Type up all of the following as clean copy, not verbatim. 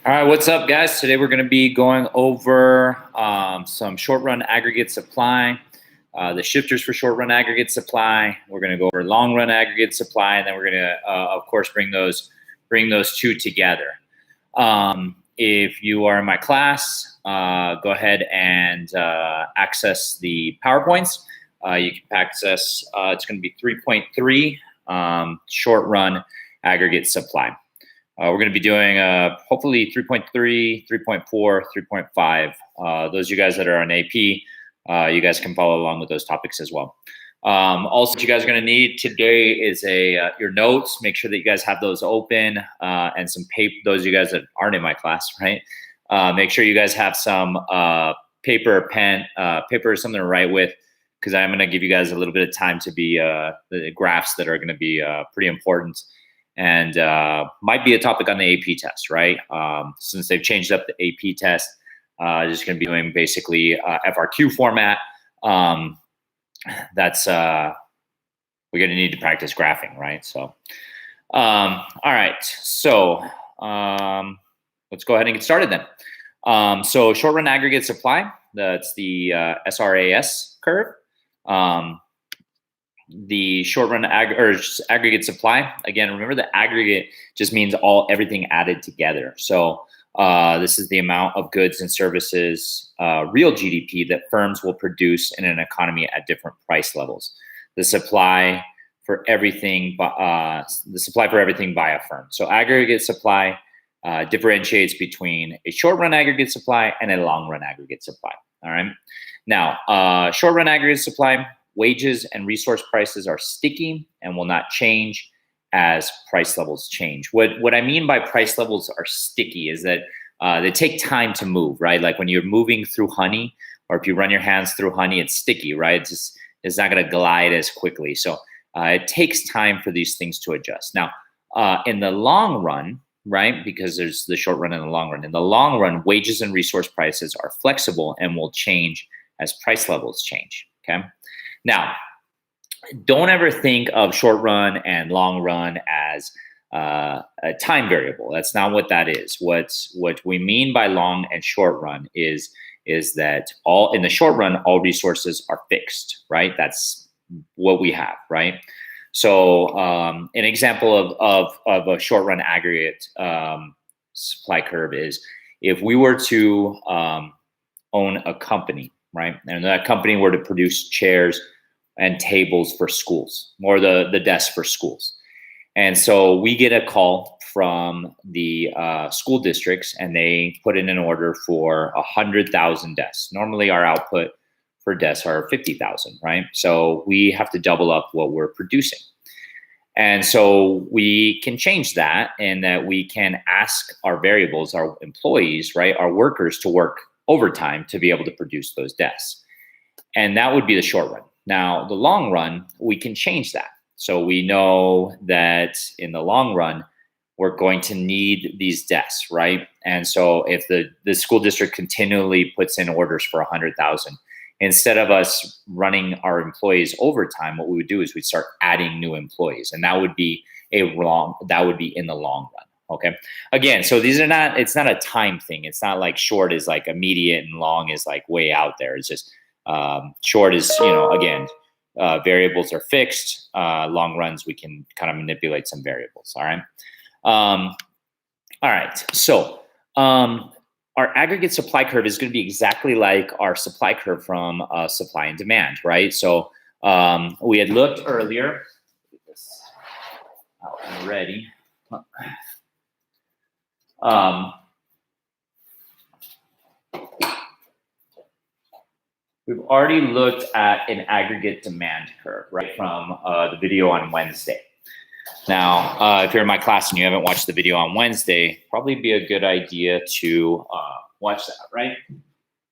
All right, what's up, guys? Today we're going to be going over some short-run aggregate supply, the shifters for short-run aggregate supply. We're going to go over long-run aggregate supply, and then we're going to, of course, bring those two together. If you are in my class, go ahead and access the PowerPoints. You can access. It's going to be 3.3 short-run aggregate supply. We're going to be doing hopefully 3.3, 3.4, 3.5. Those of you guys that are on AP, you guys can follow along with those topics as well. Also, what you guys are going to need today is your notes. Make sure that you guys have those open and some paper. Those of you guys that aren't in my class, right? Make sure you guys have some paper, pen, paper, something to write with, because I'm going to give you guys a little bit of time to be the graphs that are going to be pretty important. And might be a topic on the AP test, right? Since they've changed up the AP test, just going to be doing basically FRQ format. That's we're going to need to practice graphing, right? So, all right. So let's go ahead and get started then. So short-run aggregate supply, that's the SRAS curve. The short-run aggregate supply, again, remember the aggregate just means everything added together. So this is the amount of goods and services, real GDP that firms will produce in an economy at different price levels. The supply for everything, by a firm. So aggregate supply differentiates between a short-run aggregate supply and a long-run aggregate supply. All right. Now, short-run aggregate supply. Wages and resource prices are sticky and will not change as price levels change. What I mean by price levels are sticky is that they take time to move, right? Like when you're moving through honey, or if you run your hands through honey, it's sticky, right? It's not going to glide as quickly. So it takes time for these things to adjust. Now, in the long run, right, because there's the short run and the long run. In the long run, wages and resource prices are flexible and will change as price levels change, okay? Now, don't ever think of short run and long run as a time variable. That's not what that is. What we mean by long and short run is that in the short run, all resources are fixed, right? That's what we have, right? So an example of a short run aggregate supply curve is if we were to own a company, right? And that company were to produce chairs and tables for schools, or the desks for schools. And so we get a call from the school districts, and they put in an order for 100,000 desks. Normally our output for desks are 50,000, right? So we have to double up what we're producing. And so we can change that in that we can ask our variables, our employees, right, our workers to work overtime to be able to produce those desks. And that would be the short run. Now, the long run, we can change that. So we know that in the long run, we're going to need these desks, right? And so if the school district continually puts in orders for 100,000, instead of us running our employees overtime, what we would do is we'd start adding new employees. And that would be in the long run. Okay. Again, so it's not a time thing. It's not like short is like immediate and long is like way out there. It's just, short is, again, variables are fixed. Long runs, we can kind of manipulate some variables. All right. All right. So our aggregate supply curve is going to be exactly like our supply curve from supply and demand, right? So we had looked earlier. Get this out and ready. We've already looked at an aggregate demand curve, right, from the video on Wednesday. Now, if you're in my class and you haven't watched the video on Wednesday, probably be a good idea to watch that, right?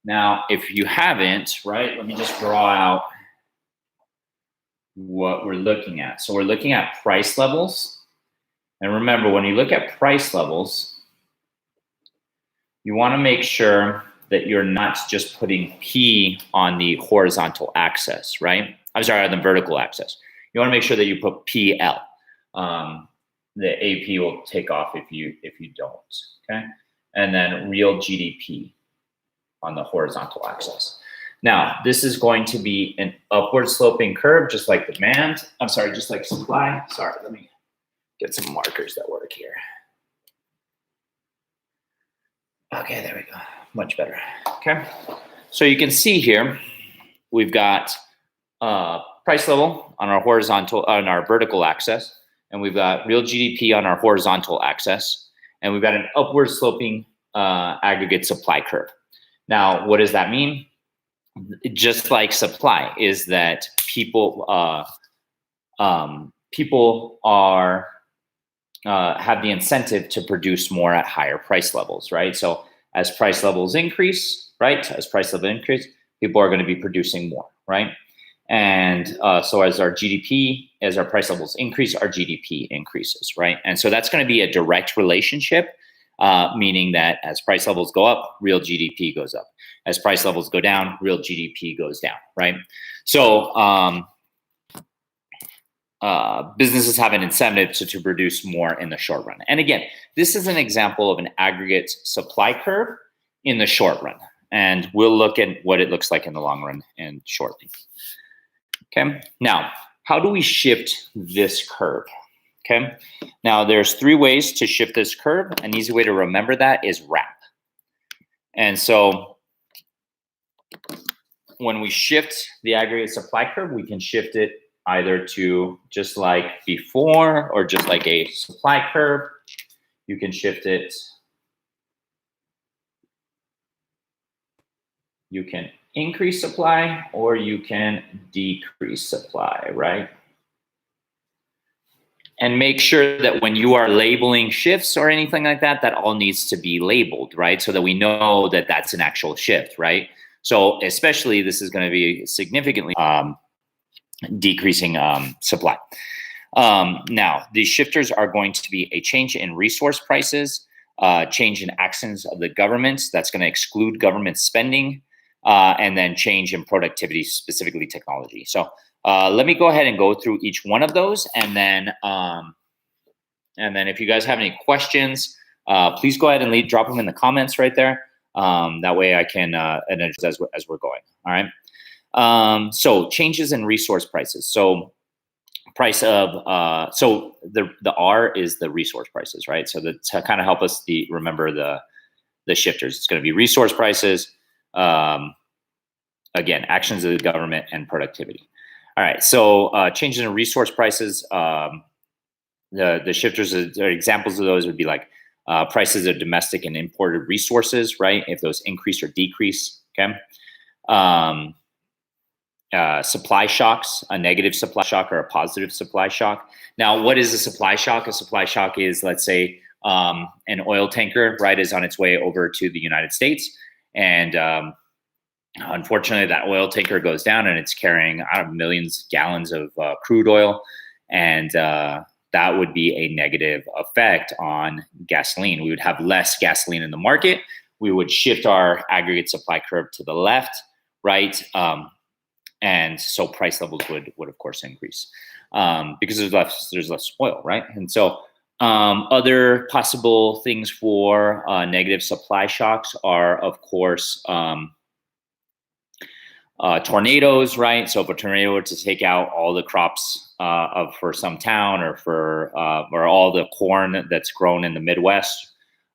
Now, if you haven't, right, let me just draw out what we're looking at. So we're looking at price levels. And remember, when you look at price levels, you want to make sure that you're not just putting P on the horizontal axis, right? I'm sorry, on the vertical axis. You want to make sure that you put PL. The AP will take off if you don't, okay? and then real GDP on the horizontal axis. Now, this is going to be an upward sloping curve, just like demand. I'm sorry, just like supply. Sorry, let me get some markers that work here. Okay, there we go. Much better. Okay. So you can see here, we've got price level on our horizontal, on our vertical axis, and we've got real GDP on our horizontal axis, and we've got an upward sloping aggregate supply curve. Now, what does that mean? Just like supply, is that people are have the incentive to produce more at higher price levels, right? So as price levels increase, right? As price level increase, people are going to be producing more, right? And so as our GDP, as our price levels increase, our GDP increases, right? And so that's going to be a direct relationship, meaning that as price levels go up, real GDP goes up. As price levels go down, real GDP goes down, right? So businesses have an incentive to produce more in the short run. And again, this is an example of an aggregate supply curve in the short run. And we'll look at what it looks like in the long run and shortly. Okay, now, how do we shift this curve? Okay, now there's 3 ways to shift this curve. An easy way to remember that is wrap. And so when we shift the aggregate supply curve, we can shift it either to just like before or just like a supply curve. You can shift it. You can increase supply or you can decrease supply, right? And make sure that when you are labeling shifts or anything like that, that all needs to be labeled, right? So that we know that that's an actual shift, right? So especially this is going to be significantly decreasing supply. Now, these shifters are going to be a change in resource prices, change in actions of the government, that's going to exclude government spending, and then change in productivity, specifically technology. So let me go ahead and go through each one of those, and then if you guys have any questions, please go ahead and drop them in the comments right there. That way I can address as we're going. All right. So changes in resource prices. So price of so the R is the resource prices, right? So that to kind of help us remember the shifters, it's going to be resource prices. Again, actions of the government and productivity. All right, so changes in resource prices. The shifters are examples of those would be like prices of domestic and imported resources, right? If those increase or decrease, okay. Supply shocks, a negative supply shock or a positive supply shock. Now, what is a supply shock? A supply shock is, let's say, an oil tanker, right, is on its way over to the United States, and unfortunately, that oil tanker goes down and it's carrying millions of gallons of crude oil, and that would be a negative effect on gasoline. We would have less gasoline in the market. We would shift our aggregate supply curve to the left, right? And so price levels would of course increase because there's less oil, right? And so other possible things for negative supply shocks are, of course, tornadoes, right? So if a tornado were to take out all the crops for some town or for or all the corn that's grown in the Midwest,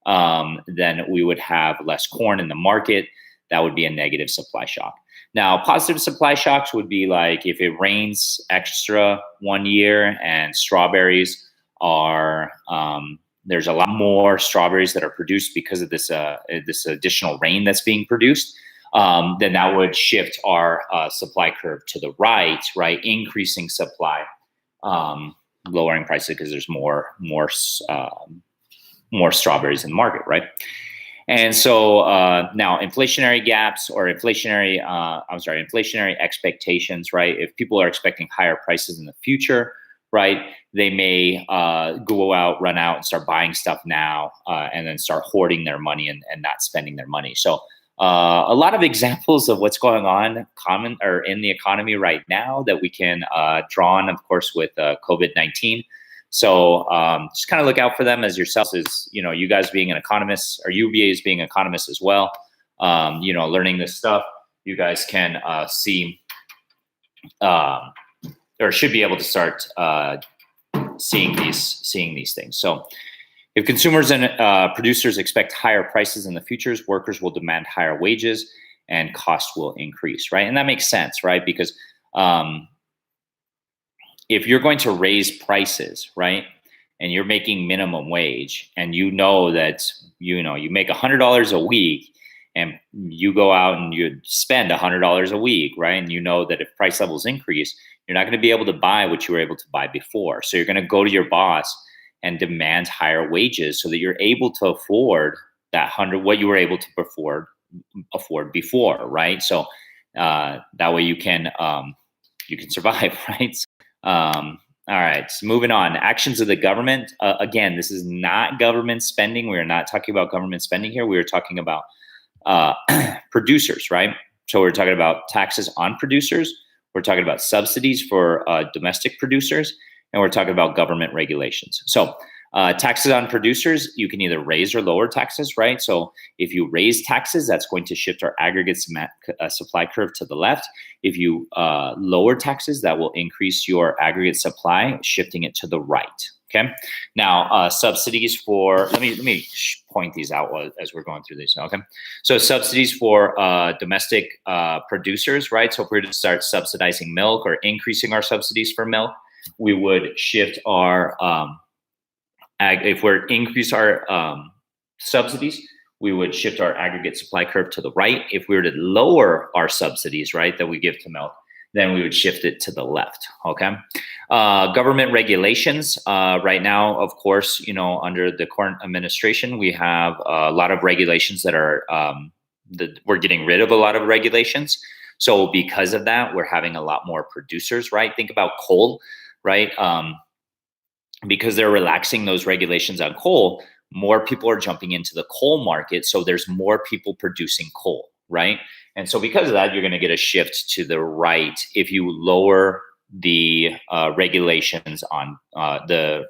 then we would have less corn in the market. That would be a negative supply shock. Now, positive supply shocks would be like if it rains extra one year and strawberries are, there's a lot more strawberries that are produced because of this additional rain that's being produced, then that would shift our supply curve to the right, increasing supply, lowering prices because there's more strawberries in the market, right? And so now inflationary gaps or inflationary expectations, right? If people are expecting higher prices in the future, right, they may run out and start buying stuff now and then start hoarding their money and not spending their money. So a lot of examples of what's going on in the economy right now that we can draw on, of course, with COVID-19. So just kind of look out for them as yourselves, as you guys being an economist, or UVAs being economists as well. Learning this stuff, you guys can see or should be able to start seeing these things. So if consumers and producers expect higher prices in the futures, workers will demand higher wages and costs will increase, right? And that makes sense, right? Because if you're going to raise prices, right, and you're making minimum wage, and you know that you make $100 a week, and you go out and you spend $100 a week, right? And you know that if price levels increase, you're not going to be able to buy what you were able to buy before. So you're going to go to your boss and demand higher wages so that you're able to afford what you were able to afford before, right? So that way you can survive, right? All right, so moving on. Actions of the government. Again, this is not government spending. We are not talking about government spending here. We are talking about producers, right? So we're talking about taxes on producers. We're talking about subsidies for domestic producers, and we're talking about government regulations. So taxes on producers, you can either raise or lower taxes, right? So if you raise taxes, that's going to shift our aggregate supply curve to the left. If you lower taxes, that will increase your aggregate supply, shifting it to the right. Okay. Now, subsidies for, let me point these out as we're going through these. Okay. So subsidies for domestic producers, right? So if we're to start subsidizing milk or increasing our subsidies for milk, we would shift our, if we're increase our subsidies, we would shift our aggregate supply curve to the right. If we were to lower our subsidies, right, that we give to milk, then we would shift it to the left, okay? Government regulations, right now, of course, under the current administration, we have a lot of regulations that are, we're getting rid of a lot of regulations. So because of that, we're having a lot more producers, right? Think about coal, right? Because they're relaxing those regulations on coal, more people are jumping into the coal market. So there's more people producing coal, right? And so because of that, you're going to get a shift to the right if you lower the regulations on the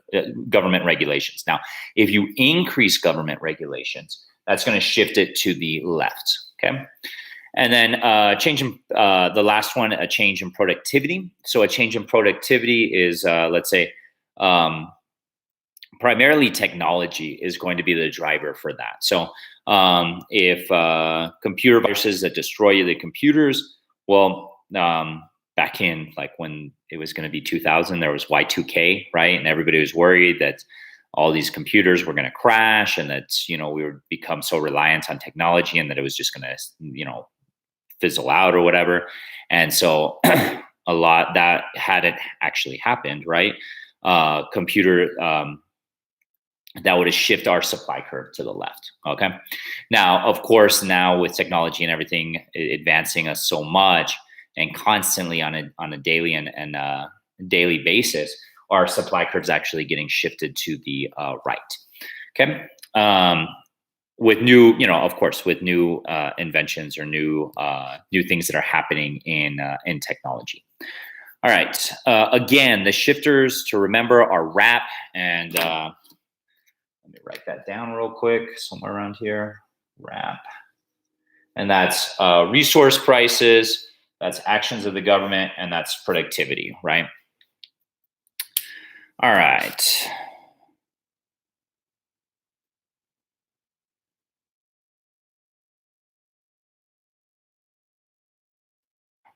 government regulations. Now, if you increase government regulations, that's going to shift it to the left, okay? And then the last one, a change in productivity. So a change in productivity is, let's say, primarily technology is going to be the driver for that. So if computer viruses that destroy the computers, well, back in like when it was going to be 2000, there was Y2K, right? And everybody was worried that all these computers were going to crash and that, we would become so reliant on technology and that it was just going to, fizzle out or whatever. And so a lot that hadn't actually happened, right? That would have shifted our supply curve to the left. Okay. Now, of course, now with technology and everything advancing us so much and constantly on a daily and daily basis, our supply curve is actually getting shifted to the right. Okay. With new, of course, with new inventions or new things that are happening in technology. All right. Again, the shifters to remember are RAP and let me write that down real quick, somewhere around here, RAP. And that's resource prices, that's actions of the government, and that's productivity, right? All right.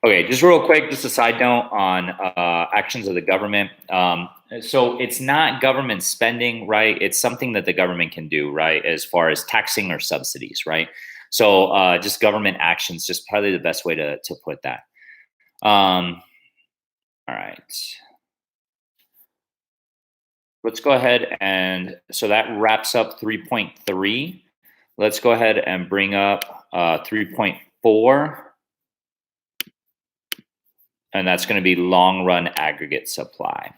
Okay, just real quick, just a side note on actions of the government. So it's not government spending, right? It's something that the government can do, right? As far as taxing or subsidies, right? So just government actions, just probably the best way to put that. All right. Let's go ahead and, so that wraps up 3.3. Let's go ahead and bring up 3.4. And that's going to be long run aggregate supply.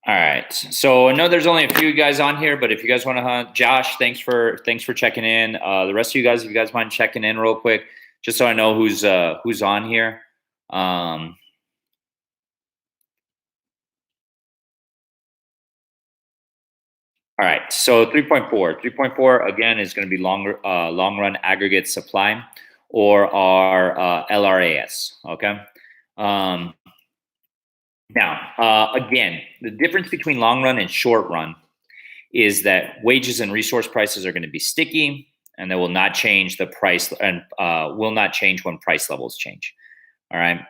All right. So I know there's only a few guys on here, but if you guys want to hunt, Josh, thanks for checking in. The rest of you guys, if you guys mind checking in real quick, just so I know who's on here. All right. So 3.4 again is going to be long run aggregate supply, or our LRAS. Okay. Um, Now, again, the difference between long run and short run is that wages and resource prices are going to be sticky, and they will not change the price, and will not change when price levels change. All right.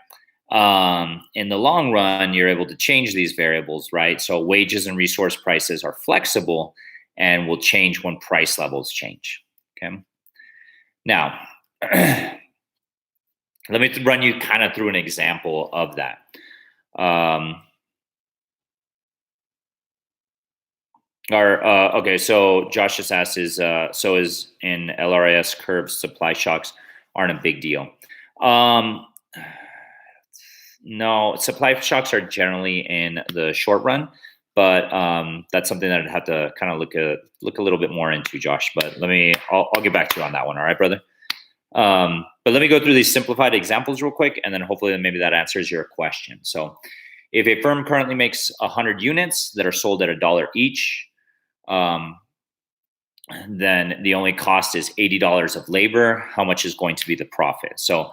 In the long run, you're able to change these variables, right? So wages and resource prices are flexible and will change when price levels change. Okay. Now, let me run you kind of through an example of that. Okay, so Josh just asked, is in LRAS curves supply shocks aren't a big deal? No, supply shocks are generally in the short run, but that's something that I'd have to kind of look a little bit more into, Josh. But I'll get back to you on that one. All right, brother. But let me go through these simplified examples real quick, and then hopefully maybe that answers your question. So, if a firm currently makes 100 units that are sold at $1 each, then the only cost is $80 of labor. How much is going to be the profit? So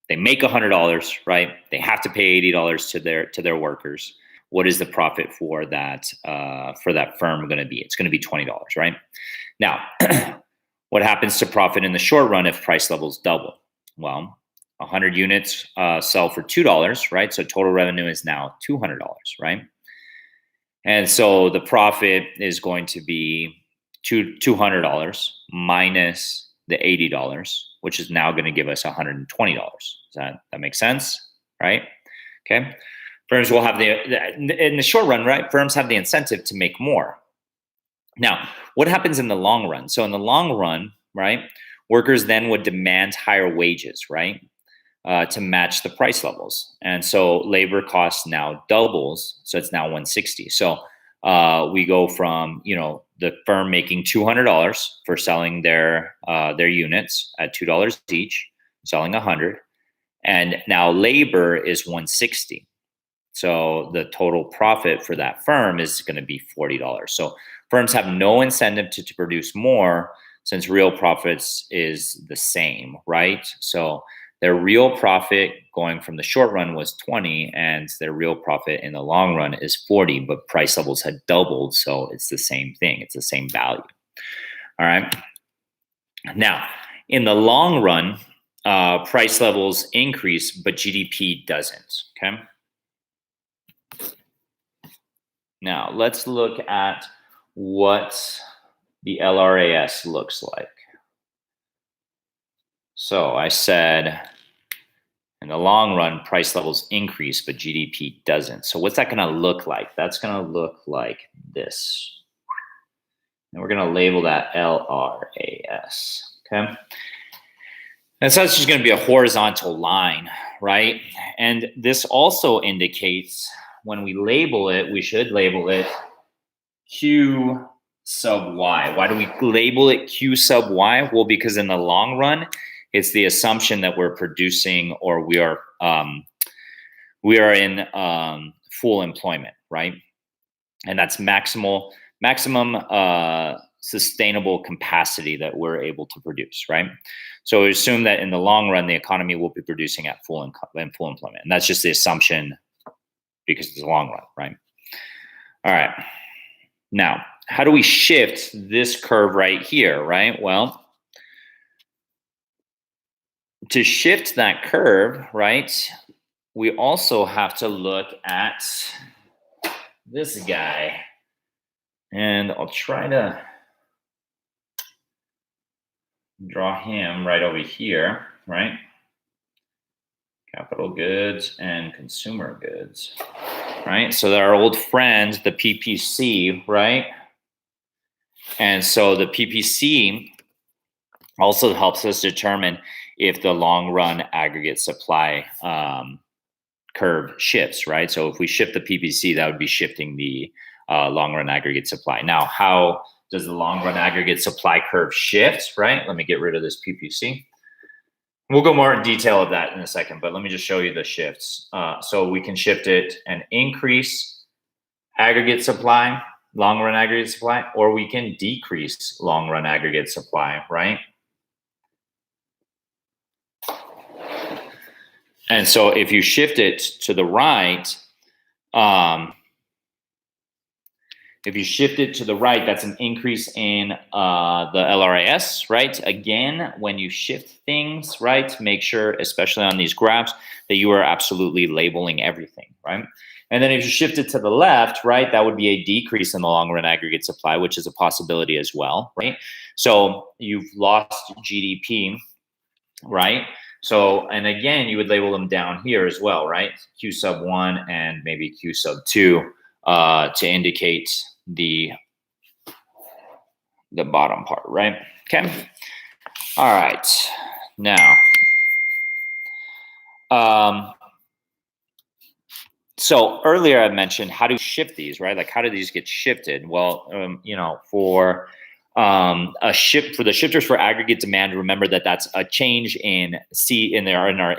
they make $100, right? They have to pay $80 to their workers. What is the profit for that firm going to be? It's going to be $20, right? Now, what happens to profit in the short run if price levels double? Well, 100 units sell for $2, right? So total revenue is now $200, right? And so the profit is going to be $200 minus the $80, which is now going to give us $120. Does that make sense? Right? Okay. Firms will have in the short run, right? Firms have the incentive to make more. Now, what happens in the long run? So in the long run, right, workers then would demand higher wages, right? To match the price levels. And so labor cost now doubles. So it's now 160. So we go from, the firm making $200 for selling their units at $2 each, selling 100. And now labor is 160. So the total profit for that firm is going to be $40. So firms have no incentive to produce more, since real profits is the same, right? So their real profit going from the short run was 20, and their real profit in the long run is 40, but price levels had doubled. So it's the same thing. It's the same value. All right. Now, in the long run, price levels increase, but GDP doesn't. Okay. Now, let's look at what the LRAS looks like. So I said, in the long run, price levels increase, but GDP doesn't. So what's that going to look like? That's going to look like this. And we're going to label that LRAS. Okay. And so it's just going to be a horizontal line, right? And this also indicates, when we label it, we should label it Q sub Y. Why do we label it Q sub Y? Well, because in the long run, it's the assumption that we're producing, or we are in full employment, right? And that's maximum sustainable capacity that we're able to produce, right? So we assume that in the long run, the economy will be producing at full employment, and that's just the assumption because it's a long run, right? All right. Now, how do we shift this curve right here, right? Well, to shift that curve, right, we also have to look at this guy. And I'll try to draw him right over here, right? Capital goods and consumer goods, right? So they're our old friends, the PPC, right? And so the PPC also helps us determine if the long run aggregate supply curve shifts, right? So if we shift the PPC, that would be shifting the long run aggregate supply. Now, how does the long run aggregate supply curve shift, right? Let me get rid of this PPC. We'll go more in detail of that in a second, but let me just show you the shifts. So we can shift it and increase aggregate supply, long run aggregate supply, or we can decrease long run aggregate supply, right? And so if you shift it to the right, if you shift it to the right, that's an increase in the ElRas, right? Again, when you shift things, right, make sure, especially on these graphs, that you are absolutely labeling everything, right? And then if you shift it to the left, right, that would be a decrease in the long run aggregate supply, which is a possibility as well, right? So you've lost GDP, right? So, and again, you would label them down here as well, right? Q sub 1 and maybe Q sub 2 to indicate the bottom part, right? Okay. All right. Now, so earlier I mentioned how to shift these, right? Like how do these get shifted? Well, you know, for a shift for the shifters for aggregate demand, remember that that's a change in our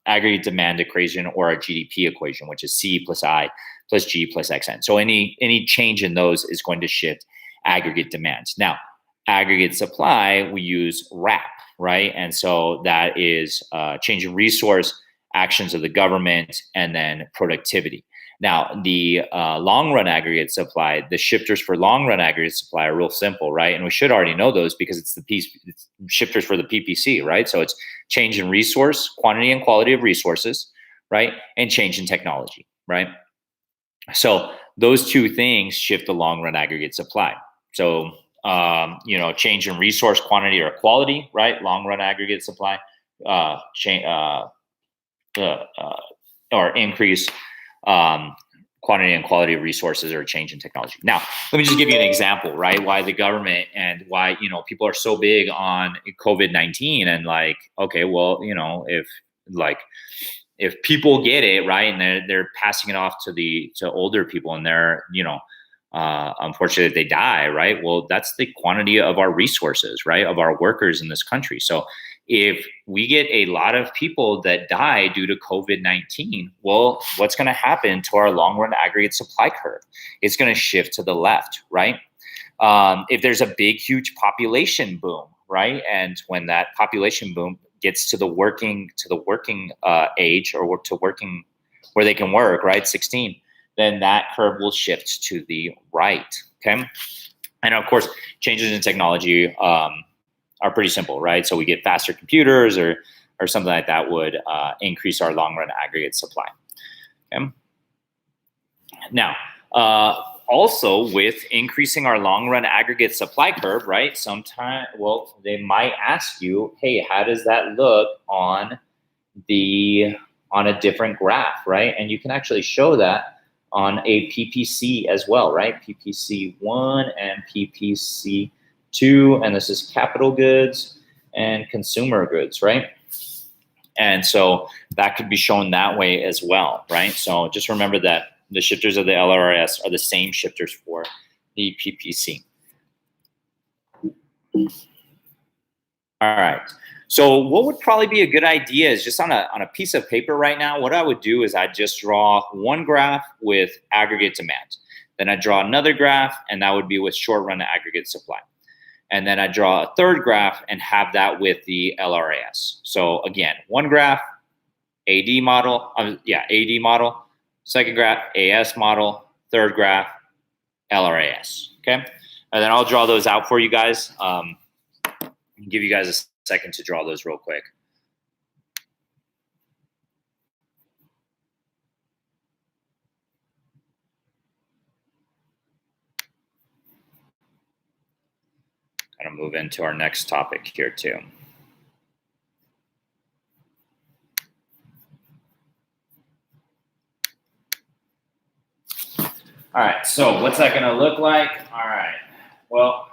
aggregate demand equation or our GDP equation, which is C plus I plus G plus XN. So any change in those is going to shift aggregate demand. Now, aggregate supply, we use RAP, right? And so that is change in resource, actions of the government, and then productivity. Now, the long run aggregate supply, the shifters for long run aggregate supply are real simple, right? And we should already know those because it's it's shifters for the PPC, right? So it's change in resource, quantity and quality of resources, right? And change in technology, right? So those two things shift the long run aggregate supply. So, you know, change in resource, quantity, or quality, right? Long run aggregate supply, or increase quantity and quality of resources or change in technology. Now, let me just give you an example, right? Why the government and why, you know, people are so big on COVID-19 and like, okay, well, you know, if people get it, right, and they're passing it off to older people and they're, you know, unfortunately they die, right? Well, that's the quantity of our resources, right? Of our workers in this country. So if we get a lot of people that die due to COVID-19, well, what's going to happen to our long run aggregate supply curve? It's going to shift to the left, right? If there's a big, huge population boom, right? And when that population boom gets to the working age or to working where they can work, right? 16, then that curve will shift to the right, okay? And of course, changes in technology are pretty simple, right? So we get faster computers or something like that would increase our long run aggregate supply. Okay. Now, also with increasing our long run aggregate supply curve, right? Well, they might ask you, hey, how does that look on a different graph, right? And you can actually show that on a PPC as well, right? PPC 1 and PPC 2, and this is capital goods and consumer goods, right? And so that could be shown that way as well, right? So just remember that the shifters of the ElRas are the same shifters for the PPC. All right. So what would probably be a good idea is just on a piece of paper right now, what I would do is I'd just draw one graph with aggregate demand. Then I'd draw another graph, and that would be with short run aggregate supply. And then I draw a third graph and have that with the ElRas. So again, one graph, AD model, AD model, second graph, AS model, third graph, ElRas, okay? And then I'll draw those out for you guys. Give you guys a second to draw those real quick. Kind of move into our next topic here too. All right, so what's that gonna look like? All right, well,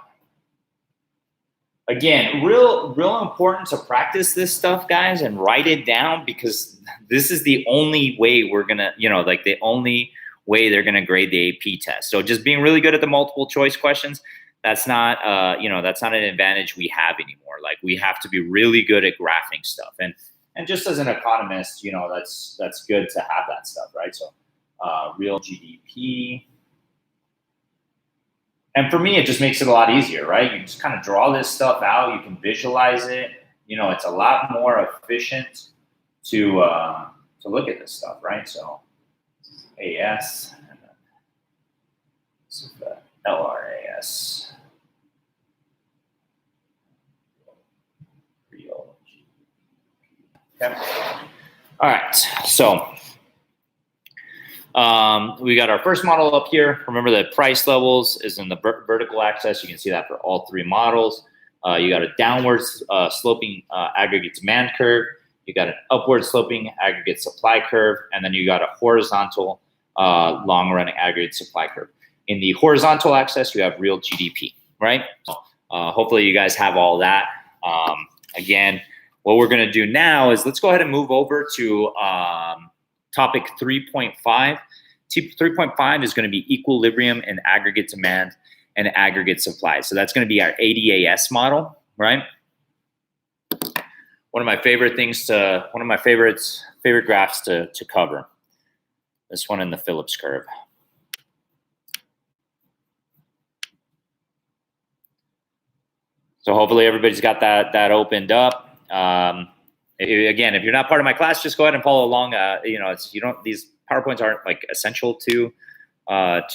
Again, real important to practice this stuff, guys, and write it down, because this is the only way we're gonna, like the only way they're gonna grade the AP test. So just being really good at the multiple choice questions, that's not, that's not an advantage we have anymore. Like, we have to be really good at graphing stuff, and just as an economist, that's good to have that stuff, right? So, real GDP. And for me, it just makes it a lot easier, right? You just kind of draw this stuff out. You can visualize it. It's a lot more efficient to look at this stuff, right? So AS, and then this is the ElRas. Real GDP. Okay. All right. So we got our first model up here. Remember that price levels is in the vertical axis. You can see that for all three models. You got a downward sloping aggregate demand curve. You got an upward sloping aggregate supply curve. And then you got a horizontal long running aggregate supply curve. In the horizontal axis, you have real GDP, right? Hopefully you guys have all that. Again, what we're going to do now is let's go ahead and move over to topic 3.5. 3.5 is going to be equilibrium and aggregate demand and aggregate supply. So that's going to be our ADAS model, right? One of my favorite favorite graphs to cover. This one in the Phillips curve. So hopefully everybody's got that opened up. Again, if you're not part of my class, just go ahead and follow along. These PowerPoints aren't like essential to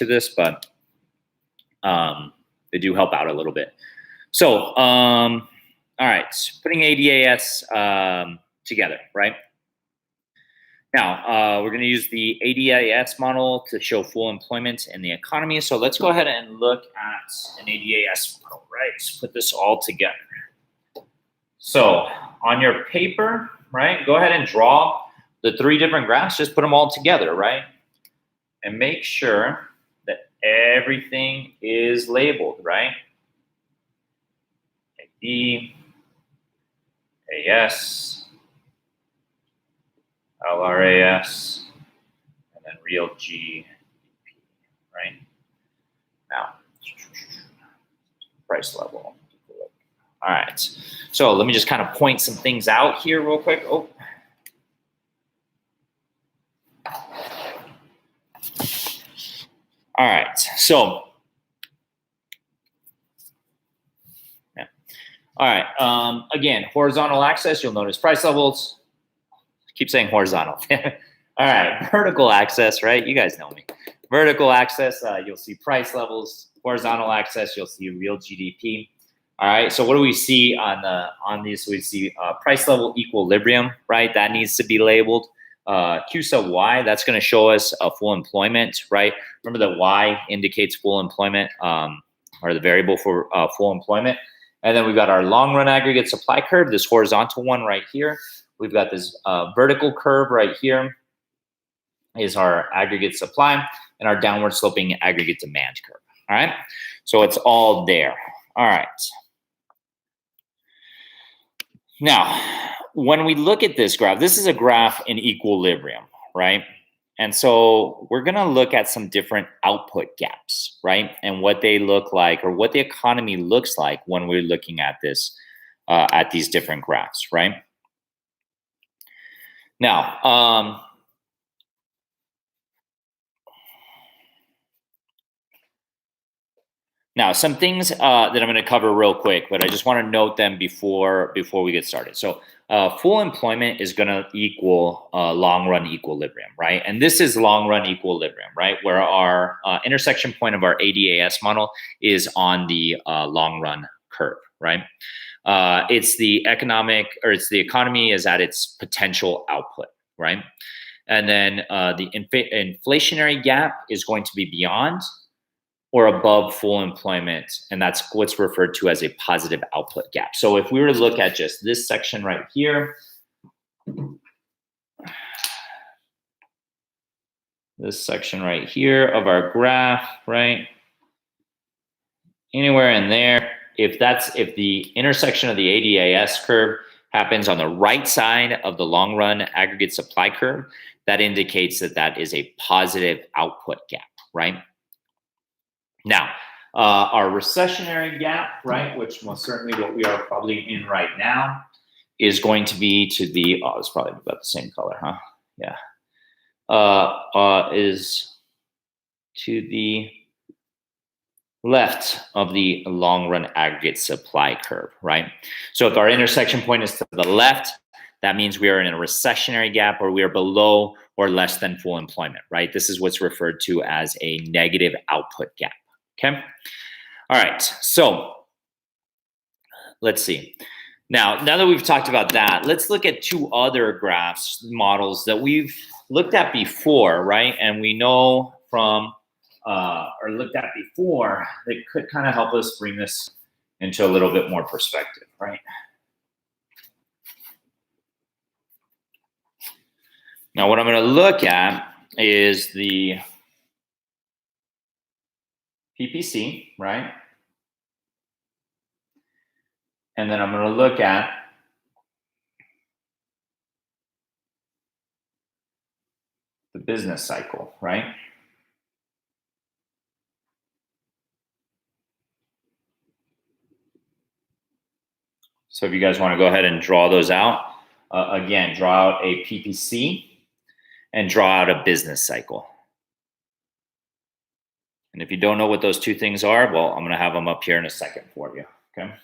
this, but they do help out a little bit. So, all right, putting ADAS together, right? Now, we're going to use the ADAS model to show full employment in the economy. So let's go ahead and look at an ADAS model, right? Let's put this all together. So on your paper, right, go ahead and draw the three different graphs. Just put them all together, right? And make sure that everything is labeled, right? AD, AS, ElRas, and then real GDP, right? Now, price level. All right. So let me just kind of point some things out here real quick. Oh. All right. So, yeah. All right. Again, horizontal axis, you'll notice price levels. Keep saying horizontal. All right. Vertical axis, right? You guys know me. Vertical axis, you'll see price levels. Horizontal axis, you'll see real GDP. All right. So what do we see on these? We see price level equilibrium, right? That needs to be labeled. Q sub Y, that's going to show us full employment, right? Remember that Y indicates full employment, or the variable for full employment. And then we've got our long run aggregate supply curve, this horizontal one right here. We've got this vertical curve right here is our aggregate supply, and our downward sloping aggregate demand curve. All right. So it's all there. All right. Now, when we look at this graph, this is a graph in equilibrium, right? And so we're going to look at some different output gaps, right? And what they look like, or what the economy looks like when we're looking at this, at these different graphs, right? Now, some things that I'm going to cover real quick, but I just want to note them before we get started. So full employment is going to equal long run equilibrium, right? And this is long run equilibrium, right? Where our intersection point of our ADAS model is on the long run curve, right? It's the economy is at its potential output, right? And then the inflationary gap is going to be beyond or above full employment, and that's what's referred to as a positive output gap. So if we were to look at just this section right here, this section right here of our graph, right? Anywhere in there, if the intersection of the ADAS curve happens on the right side of the long run aggregate supply curve, that indicates that that is a positive output gap, right? Now, our recessionary gap, right, which most certainly what we are probably in right now, is going to be to the, oh, it's probably about the same color, huh? Yeah. Is to the left of the long run aggregate supply curve, right? So if our intersection point is to the left, that means we are in a recessionary gap, or we are below or less than full employment, right? This is what's referred to as a negative output gap, okay? All right, so let's see. Now that we've talked about that, let's look at two other graphs models that we've looked at before, right? And we know from or looked at before that could kind of help us bring this into a little bit more perspective, right? Now, what I'm going to look at is the PPC, right? And then I'm going to look at the business cycle, right? So if you guys want to go ahead and draw those out, again, draw out a PPC and draw out a business cycle. And if you don't know what those two things are, well, I'm going to have them up here in a second for you, okay?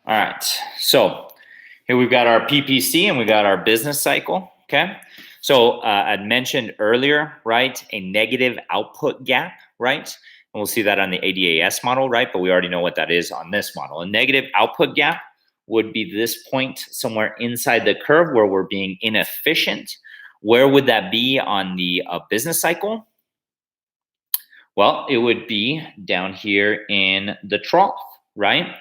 All right, so here we've got our PPC and we got our business cycle, okay? So I'd mentioned earlier, right, a negative output gap, right? And we'll see that on the ADAS model, right? But we already know what that is on this model. A negative output gap would be this point somewhere inside the curve where we're being inefficient. Where would that be on the business cycle? Well, it would be down here in the trough, right?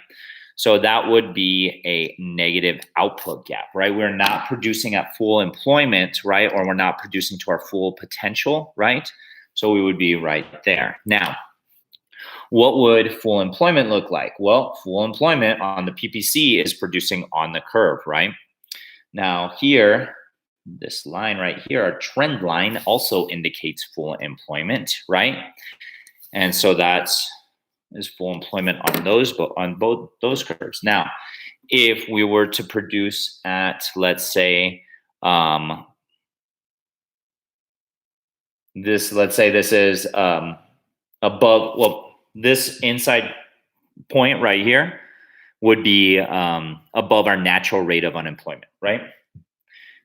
So that would be a negative output gap, right? We're not producing at full employment, right? Or we're not producing to our full potential, right? So we would be right there. Now, what would full employment look like? Well, full employment on the PPC is producing on the curve, right? Now here, this line right here, our trend line also indicates full employment, right? And so that's is full employment on those, but on both those curves. Now, if we were to produce at, let's say, this is above, well, this inside point right here would be above our natural rate of unemployment, right?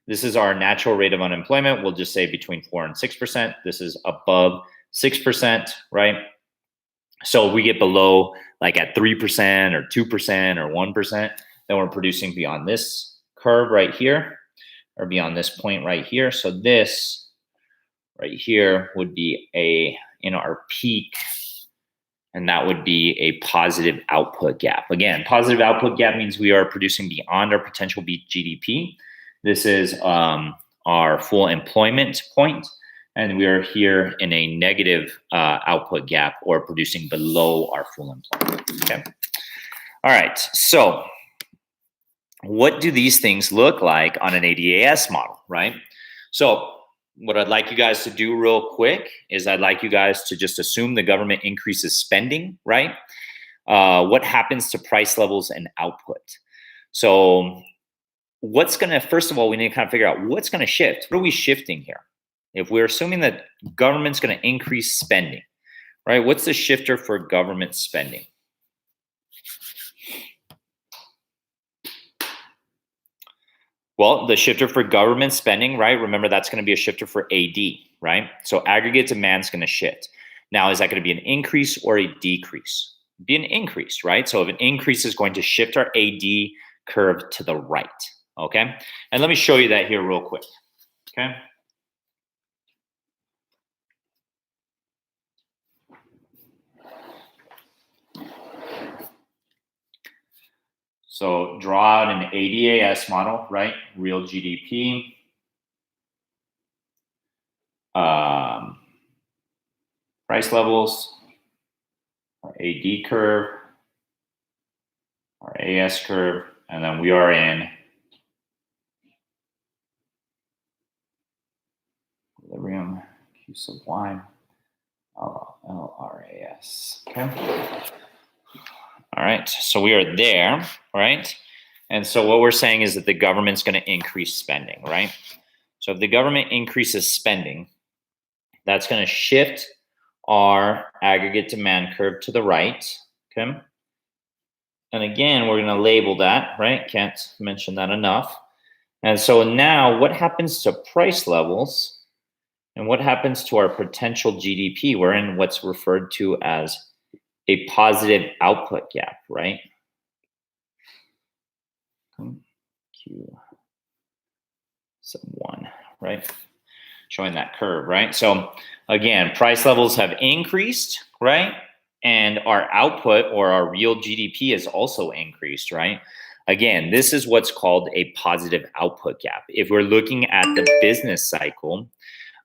This is our natural rate of unemployment. We'll just say between 4 and 6%. This is above 6%, right? So if we get below, like at 3% or 2% or 1%, then we're producing beyond this curve right here, or beyond this point right here. So this right here would be in our peak, and that would be a positive output gap. Again, positive output gap means we are producing beyond our potential GDP. This is our full employment point. And we are here in a negative output gap, or producing below our full employment, okay? All right, so what do these things look like on an ADAS model, right? So what I'd like you guys to do real quick is I'd like you guys to just assume the government increases spending, right? What happens to price levels and output? So first of all, we need to kind of figure out what's gonna shift. What are we shifting here? If we're assuming that government's going to increase spending, right? What's the shifter for government spending? Well, the shifter for government spending, right? Remember, that's going to be a shifter for AD, right? So aggregate demand is going to shift. Now, is that going to be an increase or a decrease? Be an increase, right? So if an increase is going to shift our AD curve to the right, okay? And let me show you that here real quick, okay? So draw out an ADAS model, right? Real GDP. price levels, our AD curve, our AS curve, and then we are in equilibrium Q sub Y, ElRas. Okay. All right, so we are there, right? And so what we're saying is that the government's going to increase spending, right? So if the government increases spending, that's going to shift our aggregate demand curve to the right, okay? And again, we're going to label that, right? Can't mention that enough. And so now what happens to price levels and what happens to our potential GDP? We're in what's referred to as a positive output gap, right? Q sub 1, right? Showing that curve, right? So again, price levels have increased, right? And our output or our real GDP has also increased, right? Again, this is what's called a positive output gap. If we're looking at the business cycle,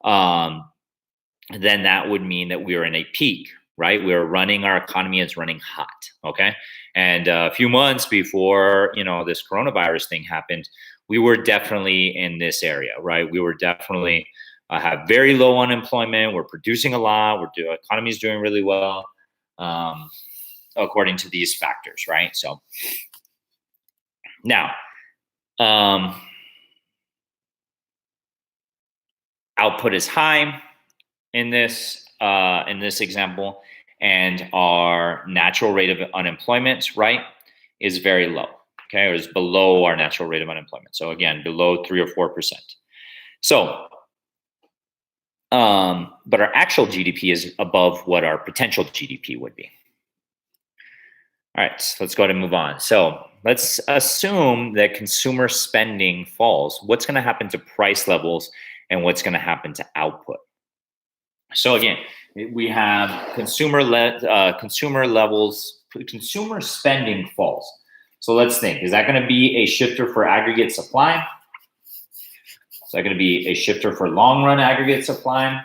then that would mean that we are in a peak, right? We're running, our economy is running hot, okay? And a few months before, this coronavirus thing happened, we were definitely in this area, right? We were definitely have very low unemployment. We're producing a lot. Economy is doing really well, according to these factors, right? So now, output is high in this example, and our natural rate of unemployment, right, is very low. Okay, or is below our natural rate of unemployment. So again, below 3 or 4%. So, but our actual GDP is above what our potential GDP would be. All right, so let's go ahead and move on. So let's assume that consumer spending falls. What's going to happen to price levels and what's going to happen to output? So again, we have consumer spending falls. So let's think, is that going to be a shifter for aggregate supply? Is that going to be a shifter for long run aggregate supply?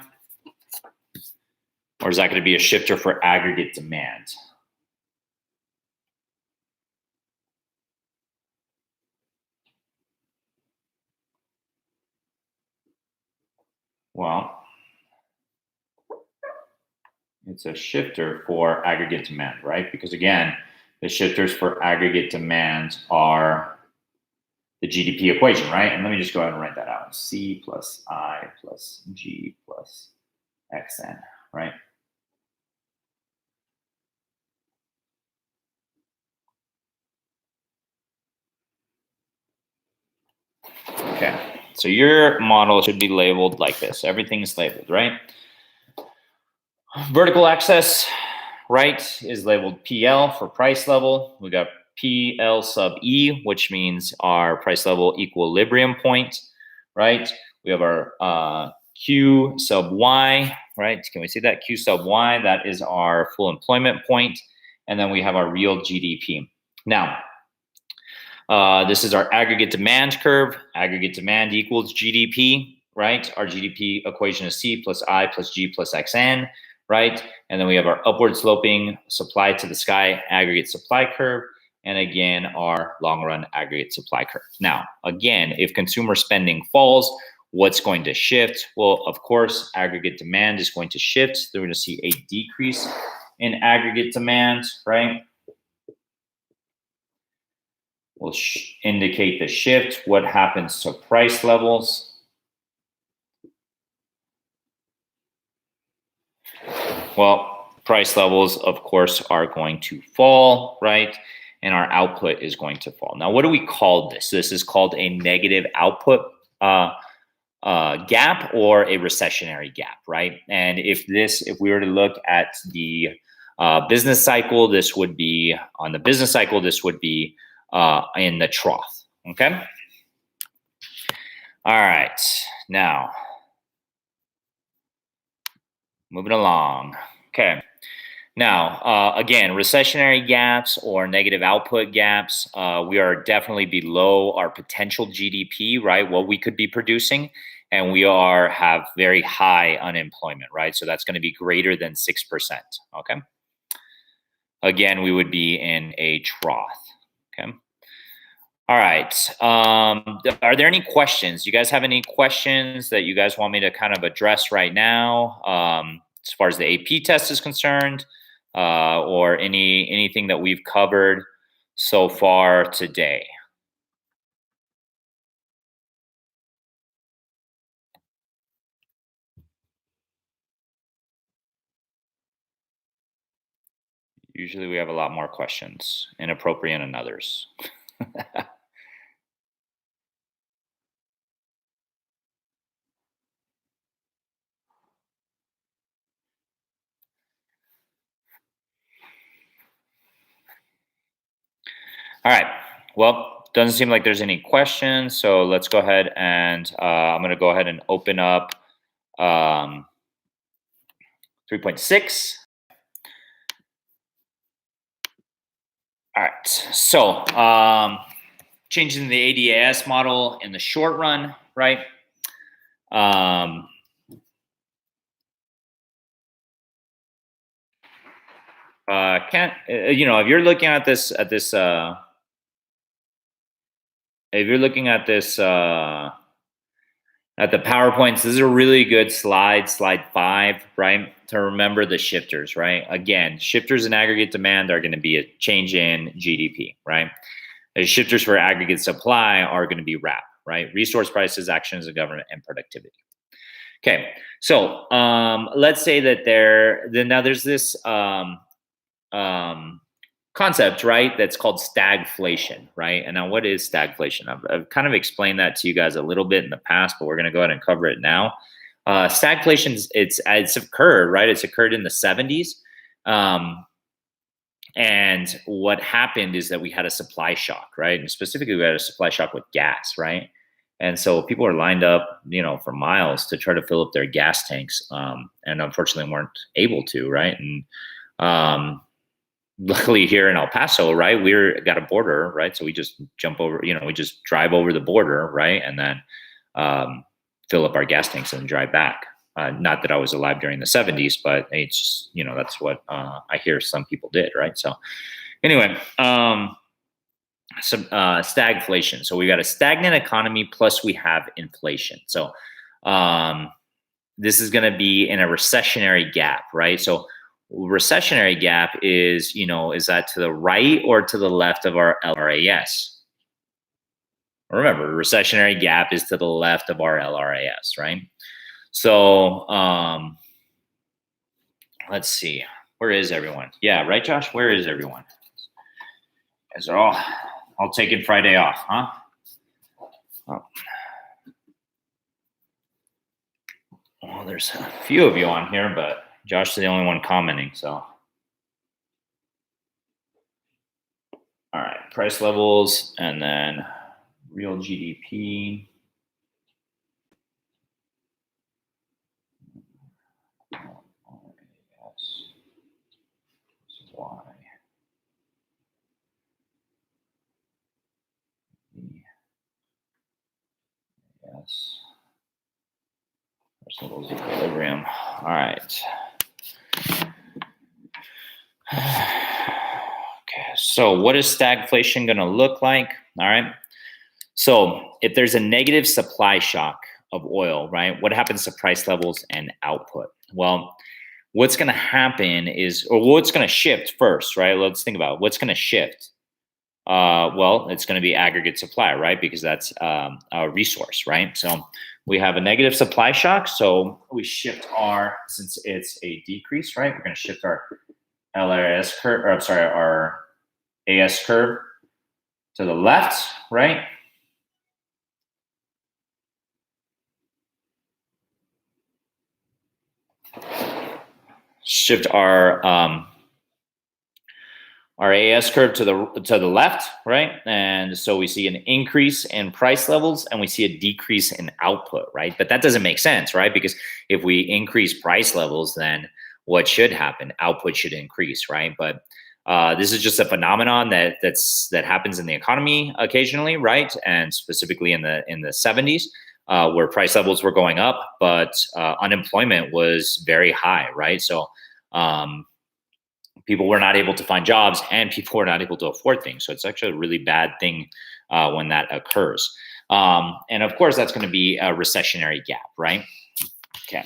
Or is that going to be a shifter for aggregate demand? Well, it's a shifter for aggregate demand, right? Because again, the shifters for aggregate demand are the GDP equation, right? And let me just go ahead and write that out. C plus I plus G plus XN, right? Okay, so your model should be labeled like this. Everything's labeled, right? Vertical axis, right, is labeled PL for price level. We got PL sub E, which means our price level equilibrium point, right? We have our Q sub Y, right? Can we see that? Q sub Y, that is our full employment point. And then we have our real GDP. Now, this is our aggregate demand curve. Aggregate demand equals GDP, right? Our GDP equation is C plus I plus G plus XN, right? And then we have our upward sloping supply to the sky aggregate supply curve. And again, our long run aggregate supply curve. Now, again, if consumer spending falls, what's going to shift? Well, of course, aggregate demand is going to shift. So we're going to see a decrease in aggregate demand, right? We'll indicate the shift. What happens to price levels? Well, price levels, of course, are going to fall, right? And our output is going to fall. Now, what do we call this? This is called a negative output gap or a recessionary gap, right? And if we were to look at the business cycle, this would be on the business cycle, this would be in the trough, okay? All right, now, moving along, okay. Now, again, recessionary gaps or negative output gaps, we are definitely below our potential GDP, right? What we could be producing. and we have very high unemployment, right? So that's going to be greater than 6%. Okay. Again, we would be in a trough. Okay. All right. Are there any questions? You guys have any questions that you guys want me to kind of address right now, as far as the AP test is concerned, or anything that we've covered so far today? Usually we have a lot more questions, inappropriate and others. All right. Well, doesn't seem like there's any questions. So let's go ahead and I'm going to go ahead and open up 3.6. All right. So changing the ADAS model in the short run, right? If you're looking at this if you're looking at this at the PowerPoints, this is a really good slide 5, right? To remember the shifters, right? Again, shifters in aggregate demand are going to be a change in GDP, right? The shifters for aggregate supply are going to be RAP, right? Resource prices, actions of government, and productivity. Okay, so let's say that there's this concept, right? That's called stagflation, right? And now, what is stagflation? I've kind of explained that to you guys a little bit in the past, but we're going to go ahead and cover it now. Stagflation, it's occurred, right? It's occurred in the 70s. And what happened is that we had a supply shock, right? And specifically, we had a supply shock with gas, right? And so people were lined up, for miles to try to fill up their gas tanks, and unfortunately weren't able to, right? And luckily here in El Paso, right, got a border, right? So we just jump over, we just drive over the border, right? And then fill up our gas tanks and drive back. Not that I was alive during the 70s, but it's just, that's what I hear some people did, right? So anyway, stagflation. So we got a stagnant economy, plus we have inflation. So this is going to be in a recessionary gap, right? So recessionary gap is that to the right or to the left of our ElRas? Remember, recessionary gap is to the left of our ElRas, right? So let's see. Where is everyone? Yeah, right, Josh? Where is everyone? Is it all taking Friday off, huh? Oh. Well, there's a few of you on here, but Josh is the only one commenting, so. All right, price levels, and then real GDP. Y. Yes. Price levels equilibrium. All right. Okay, so what is stagflation going to look like? All right. So if there's a negative supply shock of oil, right, what happens to price levels and output? Well, what's going to happen is, or what's going to shift first, right? Let's think about it. What's going to shift. Well, it's going to be aggregate supply, right? Because that's a resource, right? So we have a negative supply shock. So we shift since it's a decrease, right? We're going to shift our LRS curve, or I'm sorry, our AS curve to the left, right? Shift our AS curve to the left, right? And so we see an increase in price levels and we see a decrease in output, right? But that doesn't make sense, right? Because if we increase price levels, then what should happen? Output should increase, right? But this is just a phenomenon that happens in the economy occasionally, right? And specifically in the 70s. where price levels were going up, but unemployment was very high, right? So people were not able to find jobs and people were not able to afford things. So it's actually a really bad thing when that occurs. And of course, that's going to be a recessionary gap, right? Okay.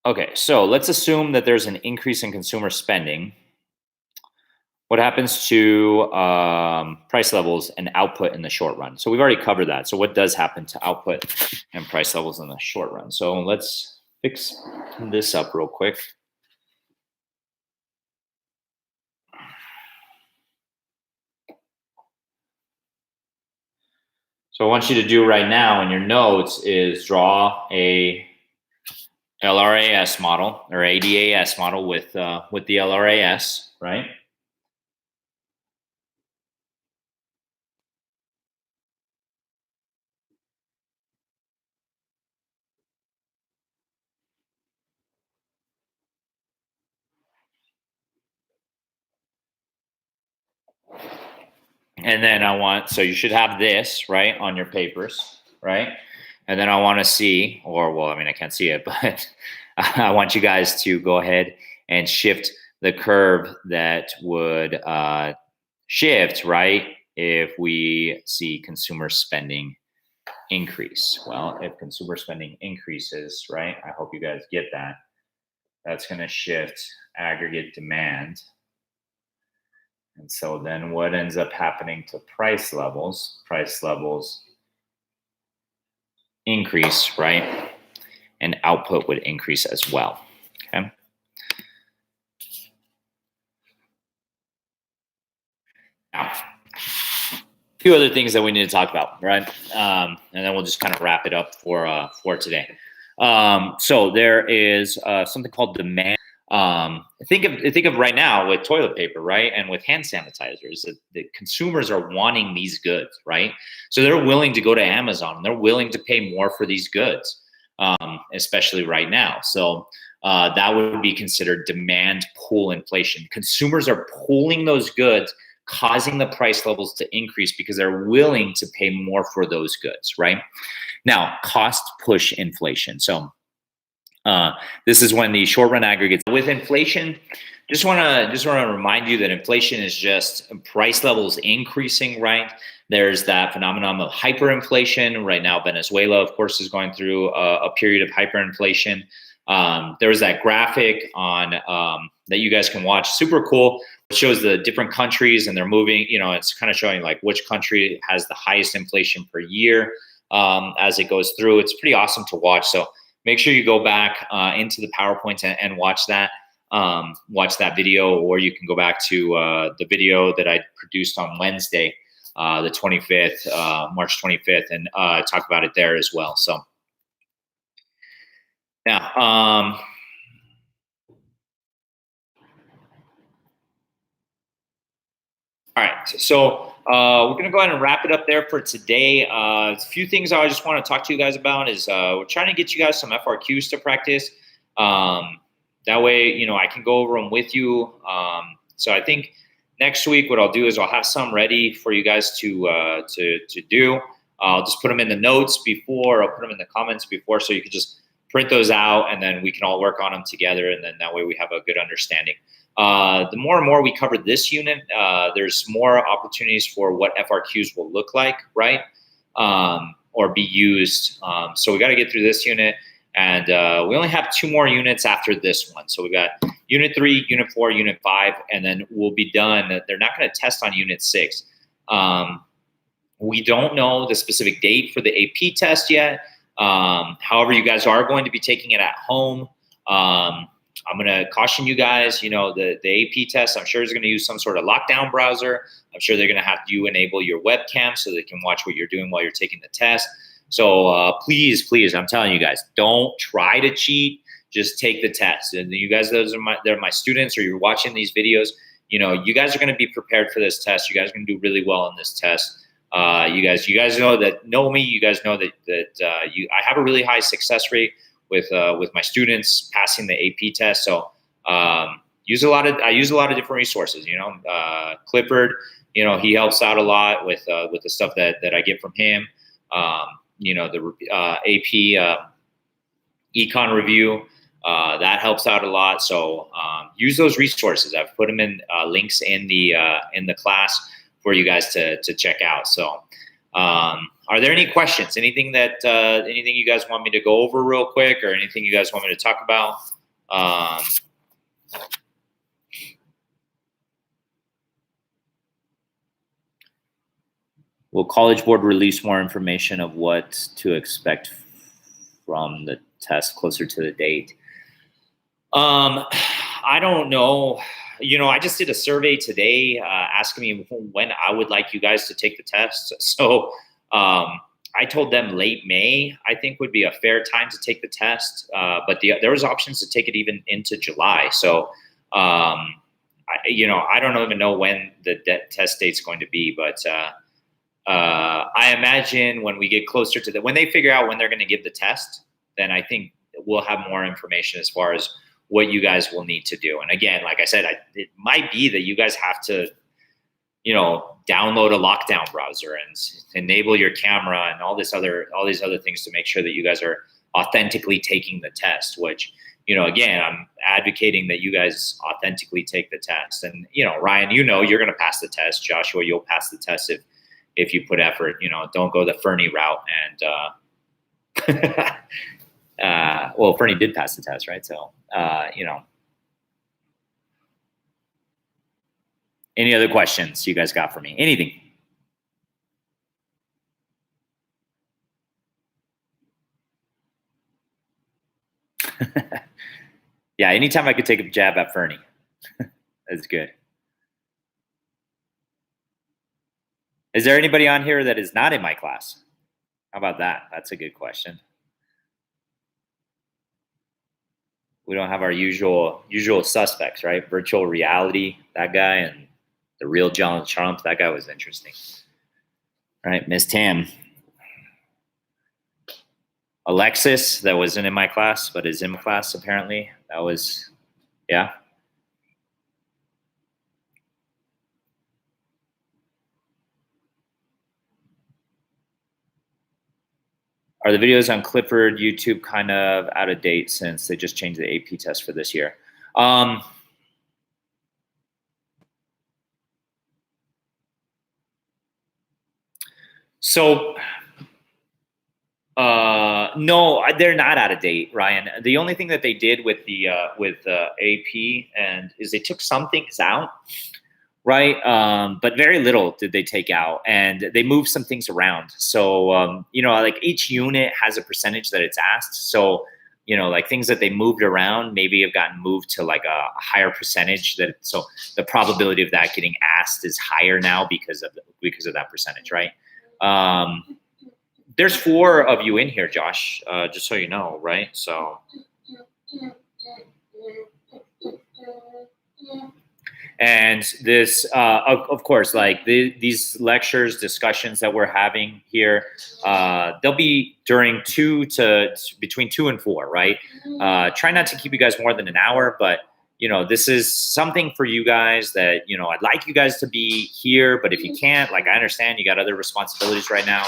Okay, so let's assume that there's an increase in consumer spending. What happens to price levels and output in the short run? So we've already covered that. So what does happen to output and price levels in the short run? So let's fix this up real quick. So what I want you to do right now in your notes is draw a LRAS model or ADAS model with the LRAS, right? And then so you should have this, right, on your papers, right? And then I want to see, or well, I mean, I can't see it, but I want you guys to go ahead and shift the curve that would shift, right, if we see consumer spending increase. Well, if consumer spending increases, right, I hope you guys get that. That's going to shift aggregate demand. And so then what ends up happening to price levels? Price levels increase, right? And output would increase as well, okay? Now, a few other things that we need to talk about, right? And then we'll just kind of wrap it up for today. So there is something called demand. Think of right now with toilet paper, right, and with hand sanitizers, the consumers are wanting these goods, right? So they're willing to go to Amazon and they're willing to pay more for these goods, especially right now. So that would be considered demand pull inflation. Consumers are pulling those goods, causing the price levels to increase because they're willing to pay more for those goods, right? Now, cost push inflation. So this is when the short run aggregates with inflation. Just want to remind you that inflation is just price levels increasing, right? There's that phenomenon of hyperinflation right now. Venezuela, of course, is going through a period of hyperinflation. There was that graphic on that you guys can watch, super cool. It shows the different countries and they're moving. You know, it's kind of showing like which country has the highest inflation per year as it goes through. It's pretty awesome to watch. So make sure you go back into the PowerPoint and watch that video, or you can go back to the video that I produced on Wednesday, the 25th, March 25th, and talk about it there as well. So yeah. All right, so we're going to go ahead and wrap it up there for today. A few things I just want to talk to you guys about is we're trying to get you guys some FRQs to practice. That way, you know, I can go over them with you. So I think next week what I'll do is I'll have some ready for you guys to do. I'll just put them in the notes before, I'll put them in the comments before, so you can just print those out and then we can all work on them together, and then that way we have a good understanding. The more and more we cover this unit, there's more opportunities for what FRQs will look like, right? Or be used. So we got to get through this unit, and we only have 2 more units after this one. So we got Unit 3, Unit 4, Unit 5, and then we'll be done. They're not going to test on Unit 6. We don't know the specific date for the AP test yet. However, you guys are going to be taking it at home. I'm going to caution you guys, you know, the AP test, I'm sure is going to use some sort of lockdown browser. I'm sure they're going to have you enable your webcam so they can watch what you're doing while you're taking the test. So please, I'm telling you guys, don't try to cheat. Just take the test. And you guys, they're my students, or you're watching these videos, you know, you guys are going to be prepared for this test. You guys are going to do really well on this test. You guys know me. You guys know that I have a really high success rate with my students passing the AP test. So I use a lot of different resources. You know, Clifford you know, he helps out a lot with the stuff that I get from him. You know, the AP econ review, that helps out a lot. So use those resources. I've put them in links in the class for you guys to check out. So are there any questions? Anything that anything you guys want me to go over real quick, or anything you guys want me to talk about? Will College Board release more information of what to expect from the test closer to the date? I don't know. You know, I just did a survey today asking me when I would like you guys to take the test. So I told them late May, I think, would be a fair time to take the test. But there was options to take it even into July. So, you know, I don't even know when the test date's going to be, but I imagine when we get closer to when they figure out when they're going to give the test, then I think we'll have more information as far as what you guys will need to do. And again, like I said, it might be that you guys have to, you know, download a lockdown browser and enable your camera and all these other things to make sure that you guys are authentically taking the test, which, you know, again, I'm advocating that you guys authentically take the test. And, you know, Ryan, you know, you're going to pass the test. Joshua, you'll pass the test if you put effort. You know, don't go the Fernie route. And well, Fernie did pass the test, right? So, you know, any other questions you guys got for me? Anything? Yeah, anytime I could take a jab at Fernie. That's good. Is there anybody on here that is not in my class? How about that? That's a good question. We don't have our usual suspects, right? Virtual reality, that guy, and the real Donald Trump. That guy was interesting. All right, Miss Tam. Alexis, that wasn't in my class, but is in my class apparently. That was, yeah. Are the videos on Clifford YouTube kind of out of date since they just changed the AP test for this year? So, no, they're not out of date, Ryan. The only thing that they did with the AP and is they took some things out, right? But very little did they take out, and they moved some things around. So, you know, like each unit has a percentage that it's asked. So, you know, like things that they moved around maybe have gotten moved to like a higher percentage. So the probability of that getting asked is higher now because of that percentage, right? There's 4 of you in here, Josh, just so you know, right? So, and this, of course, like these lectures, discussions that we're having here, they'll be during between 2 and 4, right? Try not to keep you guys more than an hour, but you know, this is something for you guys that, you know, I'd like you guys to be here, but if you can't, like, I understand you got other responsibilities right now,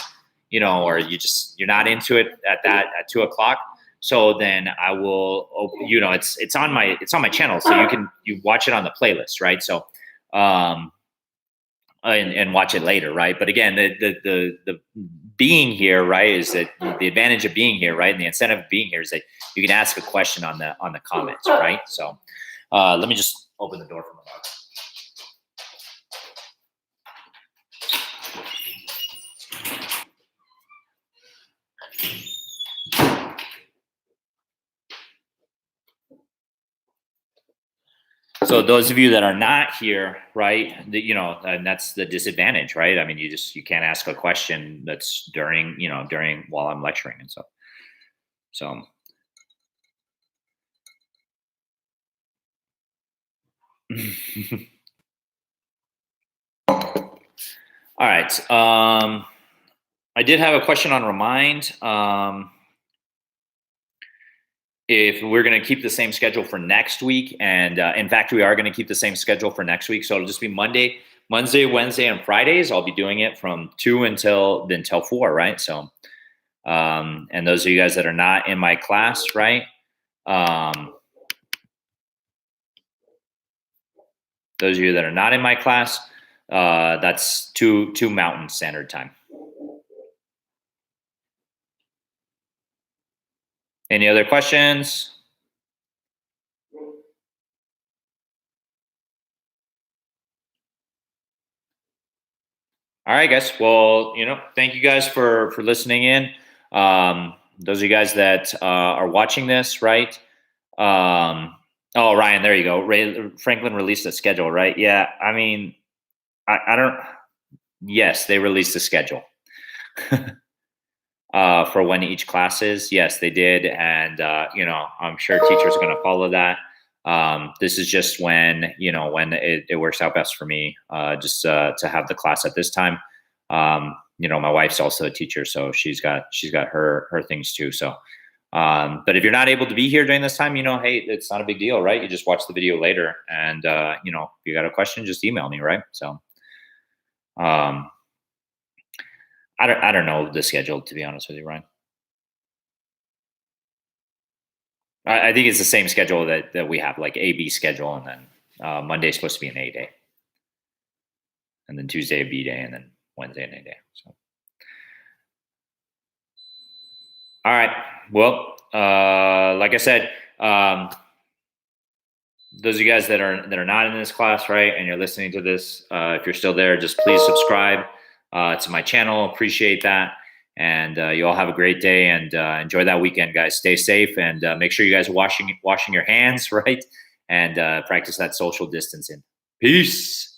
you know, or you're not into it at 2 o'clock. So then I will, you know, it's on my channel, so you watch it on the playlist, right? So, and watch it later, right? But again, the being here, right, is that the advantage of being here, right, and the incentive of being here is that you can ask a question on the comments, right? So, let me just open the door for my dog. So those of you that are not here, right, you know, and that's the disadvantage, right? I mean, you can't ask a question that's during while I'm lecturing and stuff. So. All right. I did have a question on Remind. If we're going to keep the same schedule for next week, and in fact, we are going to keep the same schedule for next week. So it'll just be Monday, Wednesday, and Fridays, I'll be doing it from 2 until 4, right? So, and those of you guys that are not in my class, right? Those of you that are not in my class, that's 2 Mountain Standard Time. Any other questions? All right, guys. Well, thank you guys for listening in. Those of you guys that are watching this, right? Oh, Ryan, there you go. Franklin released a schedule, right? Yeah. I mean, I don't. Yes, they released a schedule for when each class is. Yes, they did, and I'm sure teachers are going to follow that. This is just when it works out best for me, just to have the class at this time. My wife's also a teacher, so she's got her things too. So, but if you're not able to be here during this time, hey, it's not a big deal, right? You just watch the video later, and if you got a question, just email me, right? So, I don't know the schedule, to be honest with you, Ryan. I think it's the same schedule that we have, like A B schedule, and then Monday's supposed to be an A day, and then Tuesday a B day, and then Wednesday an A day. So, all right. Well, like I said, those of you guys that are not in this class, right, and you're listening to this, if you're still there, just please subscribe to my channel. Appreciate that. And you all have a great day, and enjoy that weekend, guys. Stay safe, and make sure you guys are washing your hands, right? And practice that social distancing. Peace.